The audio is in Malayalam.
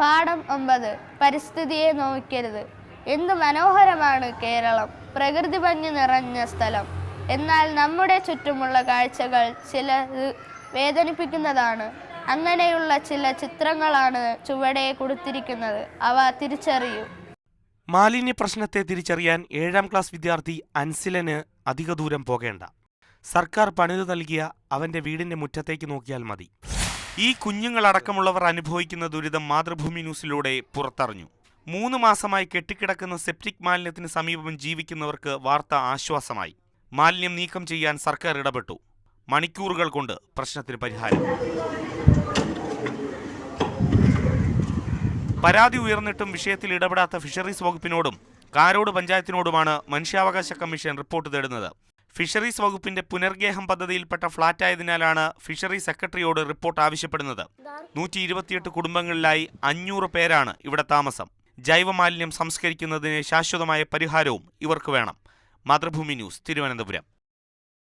പാഠം 9. പരിസ്ഥിതിയെ നോവിക്കരുത്. എന്ത് മനോഹരമാണ് കേരളം, പ്രകൃതി ഭംഗി നിറഞ്ഞ സ്ഥലം. എന്നാൽ നമ്മുടെ ചുറ്റുമുള്ള കാഴ്ചകൾ ചിലത് വേദനിപ്പിക്കുന്നതാണ്. അങ്ങനെയുള്ള ചില ചിത്രങ്ങളാണ് ചുവടെ കൊടുത്തിരിക്കുന്നത്. അവ തിരിച്ചറിയൂ. മാലിന്യ പ്രശ്നത്തെ തിരിച്ചറിയാൻ 7ാം ക്ലാസ് വിദ്യാർത്ഥി അൻസിലന് അധിക ദൂരം പോകേണ്ട. സർക്കാർ പണിതു നൽകിയ അവന്റെ വീടിന്റെ മുറ്റത്തേക്ക് നോക്കിയാൽ മതി. ഈ കുഞ്ഞുങ്ങളടക്കമുള്ളവർ അനുഭവിക്കുന്ന ദുരിതം മാതൃഭൂമി ന്യൂസിലൂടെ പുറത്തറിഞ്ഞു. 3 മാസമായി കെട്ടിക്കിടക്കുന്ന സെപ്റ്റിക് മാലിന്യത്തിന് സമീപം ജീവിക്കുന്നവർക്ക് വാർത്ത ആശ്വാസമായി. മാലിന്യം നീക്കം ചെയ്യാൻ സർക്കാർ ഇടപെട്ടു. മണിക്കൂറുകൾ കൊണ്ട് പ്രശ്നത്തിന് പരിഹാരം. പരാതി ഉയർന്നിട്ടും വിഷയത്തിൽ ഇടപെടാത്ത ഫിഷറീസ് വകുപ്പിനോടും കാരോട് പഞ്ചായത്തിനോടുമാണ് മനുഷ്യാവകാശ കമ്മീഷൻ റിപ്പോർട്ട് തേടുന്നത്. ഫിഷറീസ് വകുപ്പിന്റെ പുനർഗേഹം പദ്ധതിയിൽപ്പെട്ട ഫ്ളാറ്റായതിനാലാണ് ഫിഷറീസ് സെക്രട്ടറിയോട് റിപ്പോർട്ട് ആവശ്യപ്പെടുന്നത്. 128 കുടുംബങ്ങളിലായി 500 പേരാണ് ഇവിടെ താമസം. ജൈവമാലിന്യം സംസ്കരിക്കുന്നതിന് ശാശ്വതമായ പരിഹാരവും ഇവർക്ക് വേണം. മാതൃഭൂമി ന്യൂസ്, തിരുവനന്തപുരം.